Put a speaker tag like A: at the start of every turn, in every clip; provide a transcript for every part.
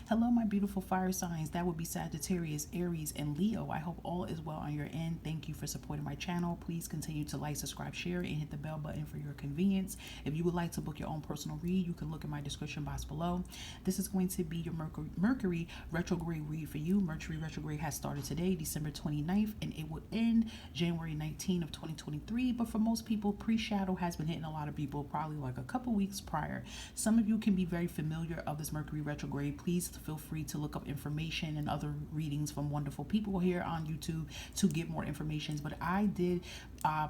A: Hello, my beautiful fire signs. That would be Sagittarius, Aries, and Leo. I hope all is well on your end. Thank you for supporting my channel. Please continue to like, subscribe, share, and hit the bell button for your convenience. If you would like to book your own personal read, you can look in my description box below. This is going to be your Mercury retrograde read for you. Mercury retrograde has started today, December 29th, and it will end January 19th of 2023. But for most people, pre-shadow has been hitting a lot of people probably like a couple weeks prior. Some of you can be very familiar of this Mercury retrograde. Please feel free to look up information and other readings from wonderful people here on YouTube to get more information. But I did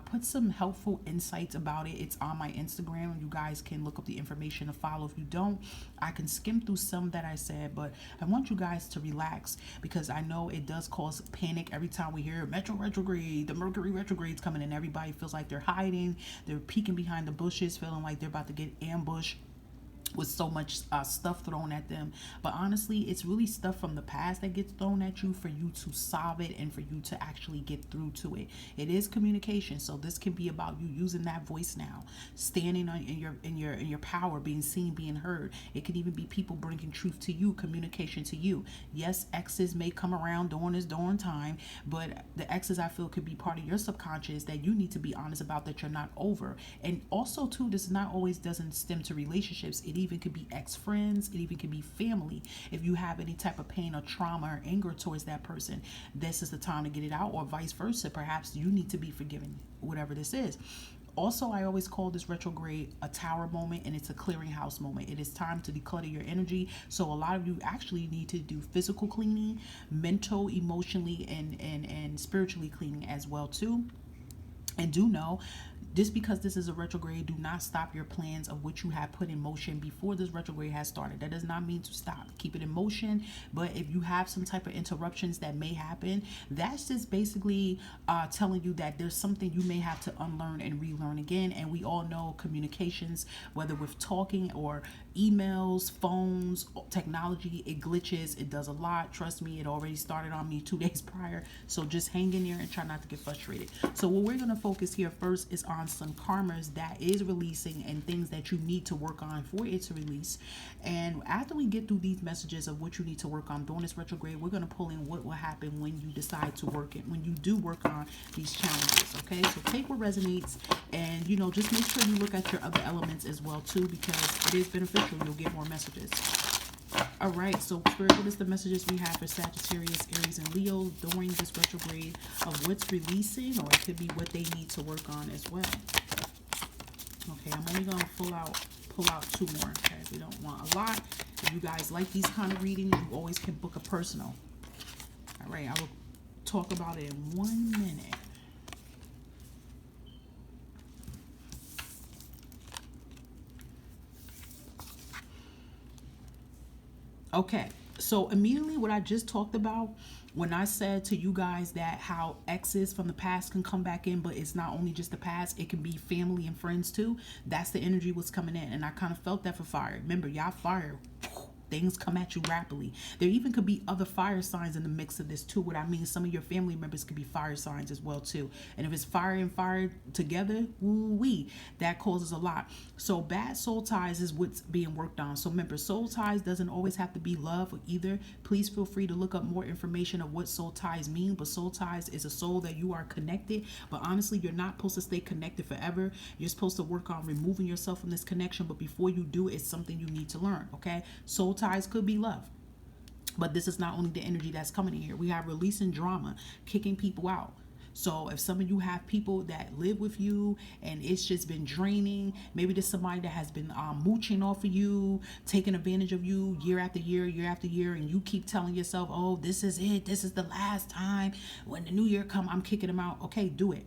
A: put some helpful insights about it. It's on my Instagram. You guys can look up the information to follow. If you don't, I can skim through some that I said, but I want you guys to relax because I know it does cause panic every time we hear Metro retrograde, the Mercury retrograde's coming, and everybody feels like they're hiding, they're peeking behind the bushes, feeling like they're about to get ambushed with so much stuff thrown at them. But honestly, it's really stuff from the past that gets thrown at you for you to solve it and for you to actually get through to it. It is communication, so this can be about you using that voice now, standing on in your power, being seen, being heard. It could even be people bringing truth to you, communication to you. Yes, exes may come around during time, but the exes, I feel, could be part of your subconscious that you need to be honest about, that you're not over. And also too, this not always doesn't stem to relationships. It even could be ex-friends. It even could be family. If you have any type of pain or trauma or anger towards that person, this is the time to get it out, or vice versa. Perhaps you need to be forgiven, whatever this is. Also, I always call this retrograde a tower moment, and it's a clearinghouse moment. It is time to declutter your energy. So a lot of you actually need to do physical cleaning, mental, emotionally, and spiritually cleaning as well too. And do know, just because this is a retrograde, do not stop your plans of what you have put in motion before this retrograde has started. That does not mean to stop. Keep it in motion. But if you have some type of interruptions that may happen, that's just basically telling you that there's something you may have to unlearn and relearn again. And we all know communications, whether with talking or emails, phones, technology, it glitches. It does a lot. Trust me, it already started on me 2 days prior. So just hang in there and try not to get frustrated. So what we're going to focus here first is on some karmas that is releasing and things that you need to work on for it to release. And after we get through these messages of what you need to work on during this retrograde, we're going to pull in what will happen when you decide to work it, when you do work on these challenges. Okay, so take what resonates, and just make sure you look at your other elements as well too, because it is beneficial. You'll get more messages. All right, so Spirit, what is the messages we have for Sagittarius, Aries, and Leo during this retrograde of what's releasing, or it could be what they need to work on as well? Okay, I'm only going to pull out 2 more, okay? We don't want a lot. If you guys like these kind of readings, you always can book a personal. All right, I will talk about it in 1 minute. Okay, so immediately what I just talked about, when I said to you guys that how exes from the past can come back in, but it's not only just the past, it can be family and friends too. That's the energy was coming in, and I kind of felt that for fire. Remember, y'all fire. Things come at you rapidly. There even could be other fire signs in the mix of this too. What I mean, some of your family members could be fire signs as well too. And if it's fire and fire together, woo-wee, that causes a lot. So bad soul ties is what's being worked on. So remember, soul ties doesn't always have to be love either. Please feel free to look up more information of what soul ties mean. But soul ties is a soul that you are connected. But honestly, you're not supposed to stay connected forever. You're supposed to work on removing yourself from this connection. But before you do, it's something you need to learn. Okay, soul ties could be love, but this is not only the energy that's coming in here. We have releasing drama, kicking people out. So if some of you have people that live with you and it's just been draining, maybe there's somebody that has been mooching off of you, taking advantage of you year after year, and you keep telling yourself, oh, this is it, this is the last time, when the new year come, I'm kicking them out. Okay, do it.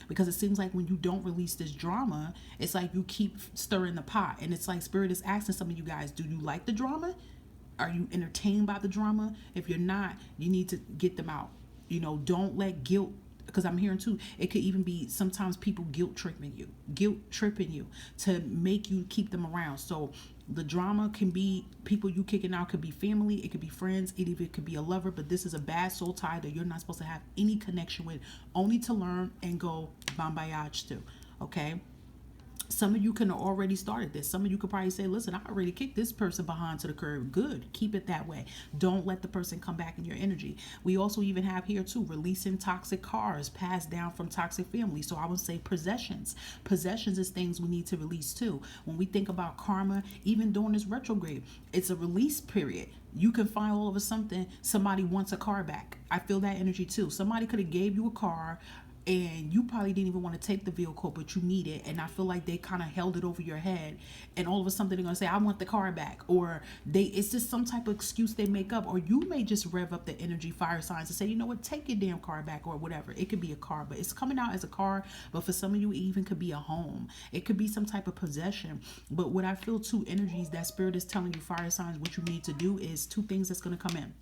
A: Because it seems like when you don't release this drama, it's like you keep stirring the pot. And it's like Spirit is asking some of you guys, do you like the drama? Are you entertained by the drama? If you're not, you need to get them out. Don't let guilt, because I'm hearing too, it could even be sometimes people guilt tripping you to make you keep them around. So the drama can be people you kicking out, could be family, it could be friends, it even could be a lover, but this is a bad soul tie that you're not supposed to have any connection with, only to learn and go bon voyage to. Okay, Some of you can have already started this. Some of you could probably say, listen, I already kicked this person behind to the curb. Good. Keep it that way. Don't let the person come back in your energy. We also even have here too, releasing toxic cars passed down from toxic families. So I would say possessions. Possessions is things we need to release too. When we think about karma, even during this retrograde, it's a release period. You can find all of a something, somebody wants a car back. I feel that energy too. Somebody could have gave you a car, and you probably didn't even want to take the vehicle, but you need it, and I feel like they kind of held it over your head, and all of a sudden they're going to say, I want the car back, or it's just some type of excuse they make up, or you may just rev up the energy, fire signs, and say, you know what, take your damn car back, or whatever. It could be a car, but it's coming out as a car, but for some of you it even could be a home. It could be some type of possession. But what I feel, two energies that spirit is telling you, fire signs, what you need to do is two things that's going to come in.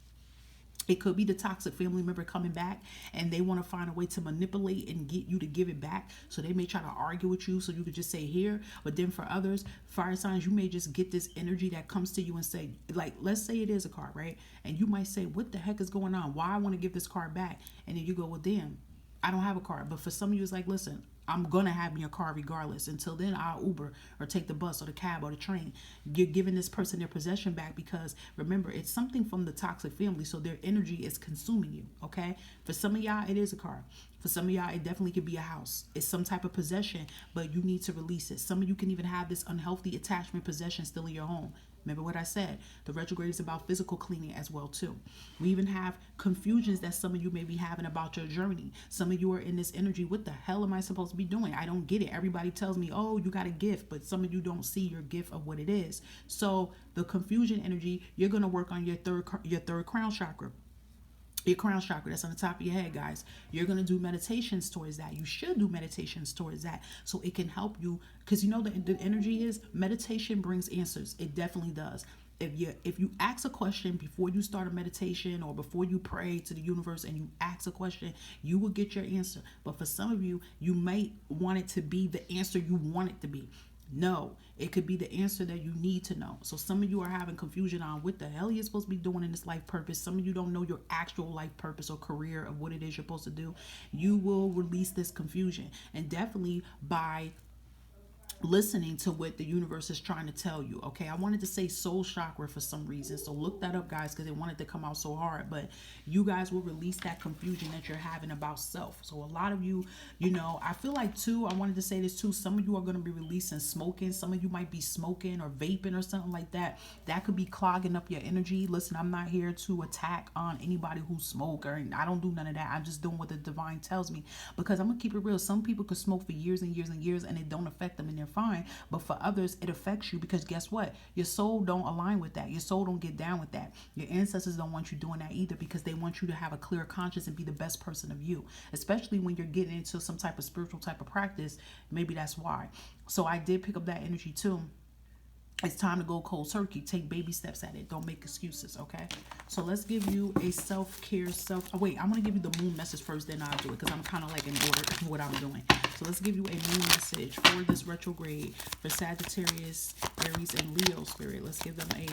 A: It could be the toxic family member coming back, and they want to find a way to manipulate and get you to give it back. So they may try to argue with you so you could just say here. But then for others, fire signs, you may just get this energy that comes to you and say, like, let's say it is a car, right? And you might say, what the heck is going on? Why I want to give this car back? And then you go, well, damn, I don't have a car. But for some of you, it's like, listen, I'm going to have me a car regardless. Until then, I'll Uber or take the bus or the cab or the train. You're giving this person their possession back because, remember, it's something from the toxic family. So their energy is consuming you, okay? For some of y'all, it is a car. For some of y'all, it definitely could be a house. It's some type of possession, but you need to release it. Some of you can even have this unhealthy attachment possession still in your home. Remember what I said, the retrograde is about physical cleaning as well too. We even have confusions that some of you may be having about your journey. Some of you are in this energy, what the hell am I supposed to be doing? I don't get it. Everybody tells me, oh, you got a gift, but some of you don't see your gift of what it is. So the confusion energy, you're going to work on your third crown chakra. Your crown chakra, that's on the top of your head, guys. You're going to do meditations towards that. You should do meditations towards that so it can help you, because you know the energy is meditation brings answers. It definitely does. If you ask a question before you start a meditation or before you pray to the universe and you ask a question, you will get your answer. But for some of you, you might want it to be the answer you want it to be. No, it could be the answer that you need to know. So some of you are having confusion on what the hell you're supposed to be doing in this life purpose. Some of you don't know your actual life purpose or career of what it is you're supposed to do. You will release this confusion, and definitely by listening to what the universe is trying to tell you. Okay, I wanted to say soul chakra for some reason, so look that up, guys, because they wanted to come out so hard. But you guys will release that confusion that you're having about self. So a lot of you, I feel like too, I wanted to say this too, some of you are going to be releasing smoking. Some of you might be smoking or vaping or something like that. That could be clogging up your energy. Listen, I'm not here to attack on anybody who smoke, or I don't do none of that. I'm just doing what the divine tells me, because I'm gonna keep it real. Some people could smoke for years and years and years and it don't affect them in their fine, but for others it affects you, because guess what, your soul don't align with that. Your soul don't get down with that. Your ancestors don't want you doing that either, because they want you to have a clear conscience and be the best person of you, especially when you're getting into some type of spiritual type of practice. Maybe that's why. So I did pick up that energy too. It's time to go cold turkey. Take baby steps at it. Don't make excuses, okay? So let's give you a self-care, wait, I'm going to give you the moon message first, then I'll do it, because I'm kind of like in order of what I'm doing. So let's give you a moon message for this retrograde for Sagittarius, Aries, and Leo spirit. Let's give them a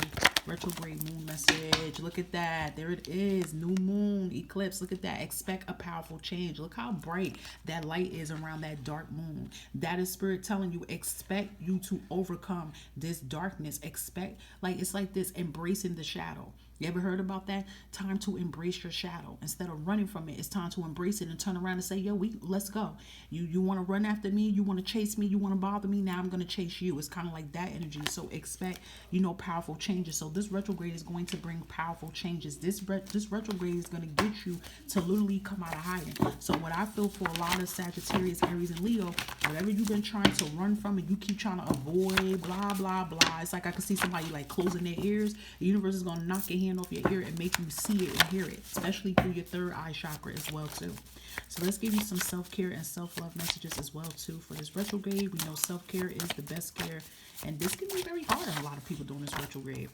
A: retrograde moon message. Look at that. There it is. New moon, eclipse. Look at that. Expect a powerful change. Look how bright that light is around that dark moon. That is spirit telling you, expect you to overcome this darkness. Expect, like, it's like this, embracing the shadow. You ever heard about that? Time to embrace your shadow. Instead of running from it, it's time to embrace it and turn around and say, yo, let's go. You want to run after me? You want to chase me? You want to bother me? Now I'm going to chase you. It's kind of like that energy. So expect, powerful changes. So this retrograde is going to bring powerful changes. This retrograde is going to get you to literally come out of hiding. So what I feel for a lot of Sagittarius, Aries, and Leo, whatever you've been trying to run from and you keep trying to avoid, blah, blah, blah. It's like I can see somebody like closing their ears. The universe is going to knock your hand off your ear and make you see it and hear it, especially through your third eye chakra as well too. So let's give you some self-care and self-love messages as well too for this retrograde. We know self-care is the best care, and this can be very hard on a lot of people during this retrograde.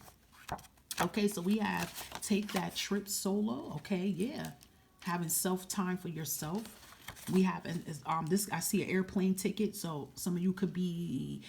A: Okay, so we have take that trip solo. Okay, yeah, having self-time for yourself. We have this, I see an airplane ticket, so some of you could be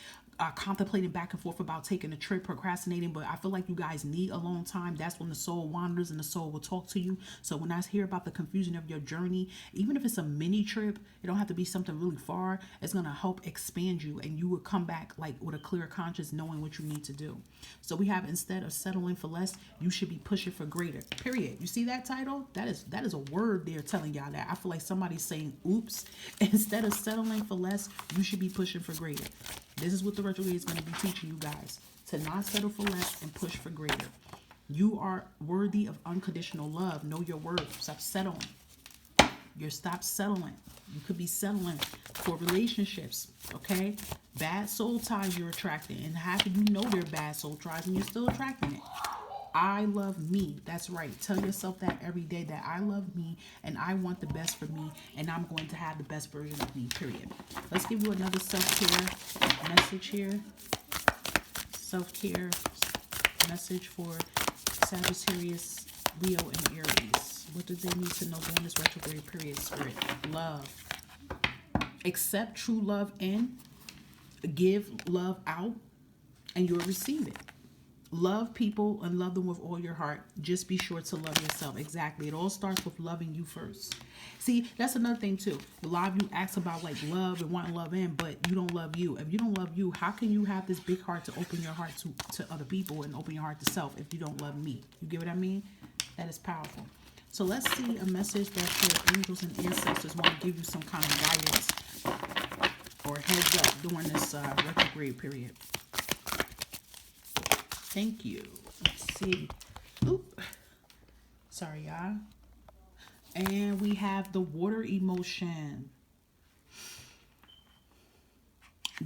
A: contemplating back and forth about taking a trip, procrastinating, but I feel like you guys need alone time. That's when the soul wanders and the soul will talk to you. So when I hear about the confusion of your journey, even if it's a mini trip, it don't have to be something really far. It's going to help expand you, and you will come back like with a clear conscience, knowing what you need to do. So we have, instead of settling for less, you should be pushing for greater. Period. You see that title? That is a word there telling y'all that. I feel like somebody's saying, oops. Instead of settling for less, you should be pushing for greater. This is what the retrograde is going to be teaching you guys, to not settle for less and push for greater. You are worthy of unconditional love. Know your worth. Stop settling. Stop settling. You could be settling for relationships, okay? Bad soul ties you're attracting, and half of you know they're bad soul ties, and you're still attracting it. I love me. That's right. Tell yourself that every day, that I love me and I want the best for me, and I'm going to have the best version of me, period. Let's give you another self-care message here. Self-care message for Sagittarius, Leo, and Aries. What do they need to know during this retrograde period, Spirit? Love. Accept true love in. Give love out, and you'll receive it. Love people and love them with all your heart. Just be sure to love yourself. Exactly. It all starts with loving you first. See, that's another thing too. A lot of you ask about like love and wanting love in, but you don't love you. If you don't love you, how can you have this big heart to open your heart to other people and open your heart to self if you don't love me? You get what I mean? That is powerful. So let's see a message that your angels and ancestors want to give you some kind of guidance or heads up during this retrograde period. Thank you. Let's see. Oop. Sorry, y'all. And we have the water emotion.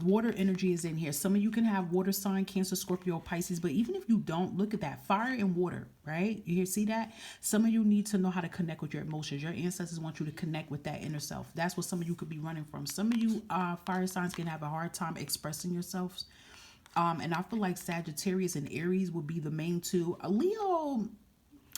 A: Water energy is in here. Some of you can have water sign, Cancer, Scorpio, Pisces, but even if you don't, look at that. Fire and water, right? You see that? Some of you need to know how to connect with your emotions. Your ancestors want you to connect with that inner self. That's what some of you could be running from. Some of you fire signs can have a hard time expressing yourselves. And I feel like Sagittarius and Aries would be the main two. Leo,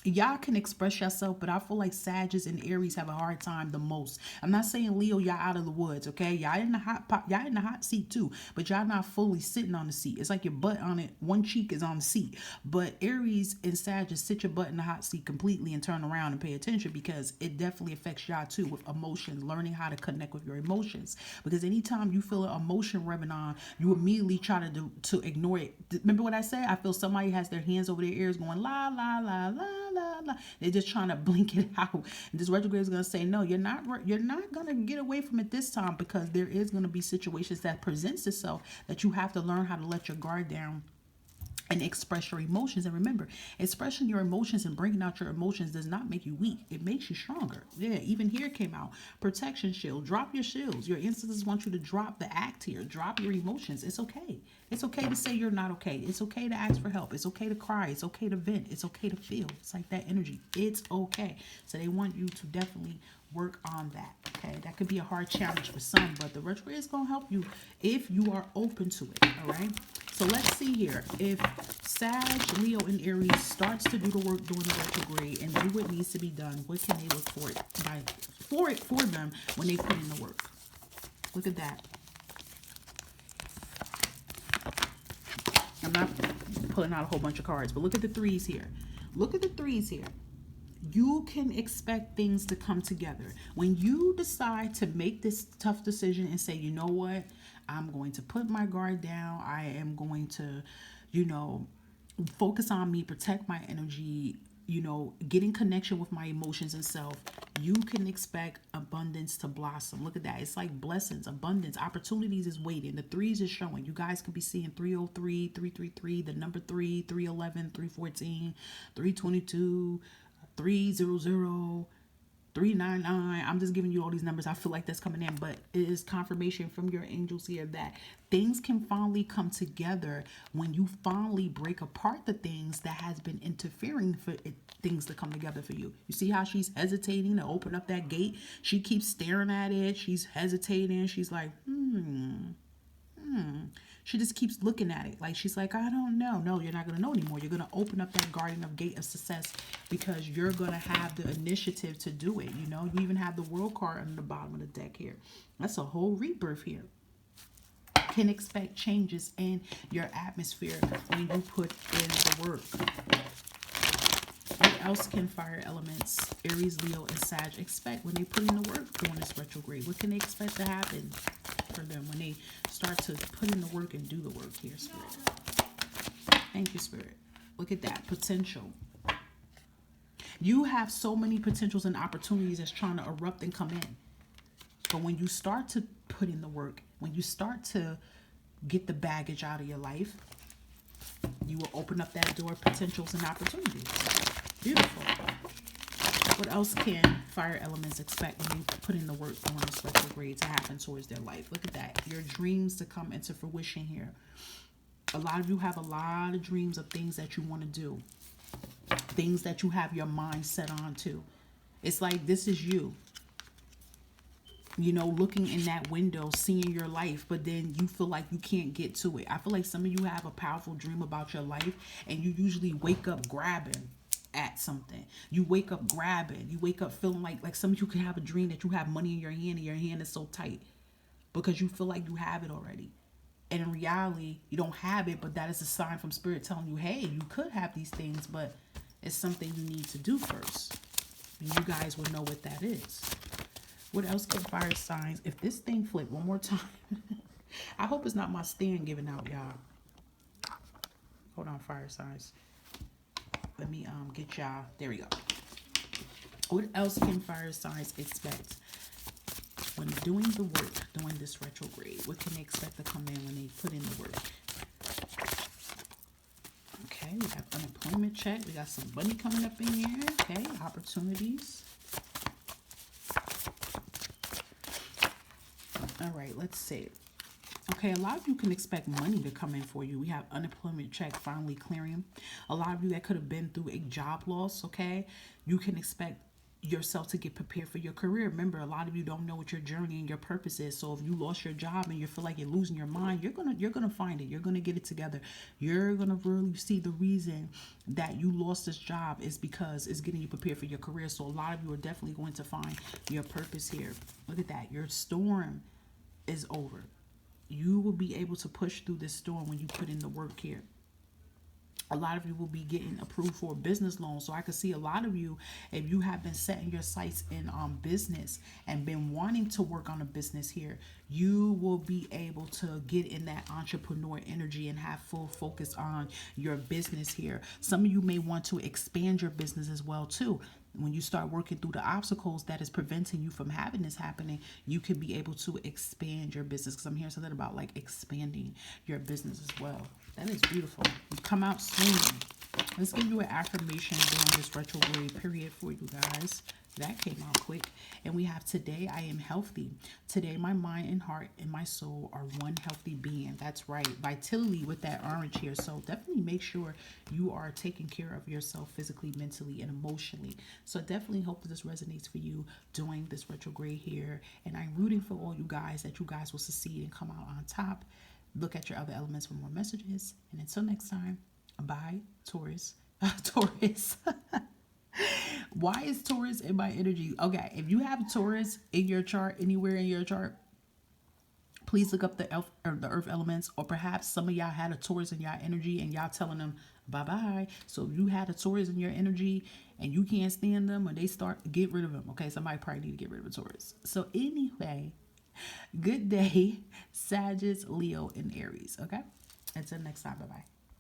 A: y'all can express yourself, but I feel like Sagittarius and Aries have a hard time the most. I'm not saying Leo, y'all out of the woods, okay? Y'all in the hot seat too, but y'all not fully sitting on the seat. It's like your butt on it, one cheek is on the seat. But Aries and Sagittarius, sit your butt in the hot seat completely and turn around and pay attention, because it definitely affects y'all too with emotions, learning how to connect with your emotions. Because anytime you feel an emotion revving on, you immediately try to ignore it. Remember what I said? I feel somebody has their hands over their ears going la la la la. They're just trying to blink it out. And this retrograde is going to say, no, you're not going to get away from it this time, because there is going to be situations that presents itself that you have to learn how to let your guard down and express your emotions. And remember, expressing your emotions and bringing out your emotions does not make you weak. It makes you stronger. Yeah, even here came out. Protection shield. Drop your shields. Your ancestors want you to drop the act here. Drop your emotions. It's okay. It's okay to say you're not okay. It's okay to ask for help. It's okay to cry. It's okay to vent. It's okay to feel. It's like that energy. It's okay. So they want you to definitely work on that. Okay, that could be a hard challenge for some, but the retrograde is going to help you if you are open to it. All right, so let's see here. If Sag, Leo, and Aries starts to do the work during the retrograde and do what needs to be done, what can they look for for them when they put in the work? Look at that. I'm not pulling out a whole bunch of cards, but look at the threes here. Look at the threes here. You can expect things to come together. When you decide to make this tough decision and say, you know what, I'm going to put my guard down. I am going to, focus on me, protect my energy, get in connection with my emotions and self. You can expect abundance to blossom. Look at that. It's like blessings, abundance, opportunities is waiting. The threes is showing. You guys could be seeing 303, 333, the number 3, 311, 314, 322, 300, 399. I'm just giving you all these numbers. I feel like that's coming in, but it is confirmation from your angels here that things can finally come together when you finally break apart the things that has been interfering for things to come together for you. You see how she's hesitating to open up that gate? She keeps staring at it. She's hesitating. She's like, She just keeps looking at it. Like, she's like, I don't know. No, you're not going to know anymore. You're going to open up that garden of gate of success because you're going to have the initiative to do it. You even have the world card on the bottom of the deck here. That's a whole rebirth here. can expect changes in your atmosphere when you put in the work. What else can fire elements, Aries, Leo, and Sag expect when they put in the work during this retrograde? What can they expect to happen for them when they start to put in the work and do the work here, Spirit? Thank you, Spirit. Look at that potential. You have so many potentials and opportunities that's trying to erupt and come in. But when you start to put in the work, when you start to get the baggage out of your life, you will open up that door of potentials and opportunities. Beautiful. What else can fire elements expect when you put in the work during this retrograde to happen towards their life? Look at that. Your dreams to come into fruition here. A lot of you have a lot of dreams of things that you want to do. Things that you have your mind set on to. It's like this is you. You know, looking in that window, seeing your life, but then you feel like you can't get to it. I feel like some of you have a powerful dream about your life, and you usually wake up grabbing at something. You wake up grabbing. You wake up feeling like some of you can have a dream that you have money in your hand, and your hand is so tight because you feel like you have it already. And in reality, you don't have it, but that is a sign from Spirit telling you, hey, you could have these things, but it's something you need to do first. And you guys will know what that is. What else can fire signs? If this thing flip one more time, I hope it's not my stand giving out, y'all. Hold on, fire signs. Let me get y'all. There we go. What else can fire signs expect when doing the work during this retrograde? What can they expect to come in when they put in the work? Okay, we have unemployment check. We got some money coming up in here. Okay, opportunities. All right, let's see. Okay, a lot of you can expect money to come in for you. We have unemployment check finally clearing. A lot of you that could have been through a job loss, okay? You can expect yourself to get prepared for your career. Remember, a lot of you don't know what your journey and your purpose is. So if you lost your job and you feel like you're losing your mind, you're gonna find it. You're gonna get it together. You're gonna really see the reason that you lost this job is because it's getting you prepared for your career. So a lot of you are definitely going to find your purpose here. Look at that. Your storm is over. You will be able to push through this storm when you put in the work here. A lot of you will be getting approved for a business loan. So I could see a lot of you, if you have been setting your sights in business and been wanting to work on a business here, you will be able to get in that entrepreneur energy and have full focus on your business here. Some of you may want to expand your business as well too. When you start working through the obstacles that is preventing you from having this happening, you can be able to expand your business. Because I'm hearing something about like expanding your business as well. That is beautiful. You come out swinging. Let's give you an affirmation during this retrograde period for you guys. That came out quick. And we have today I am healthy. Today my mind and heart and my soul are one healthy being. That's right. Vitality with that orange here. So definitely make sure you are taking care of yourself physically, mentally, and emotionally. So I definitely hope that this resonates for you during this retrograde here. And I'm rooting for all you guys that you guys will succeed and come out on top. Look at your other elements for more messages. And until next time, bye, Taurus. Taurus. Why is Taurus in my energy? Okay, if you have Taurus in your chart, anywhere in your chart, please look up the earth elements, or perhaps some of y'all had a Taurus in y'all energy and y'all telling them bye-bye. So if you had a Taurus in your energy and you can't stand them or they start, get rid of them. Okay, somebody probably need to get rid of a Taurus. So anyway, good day, Sagittarius, Leo, and Aries. Okay, until next time, bye-bye.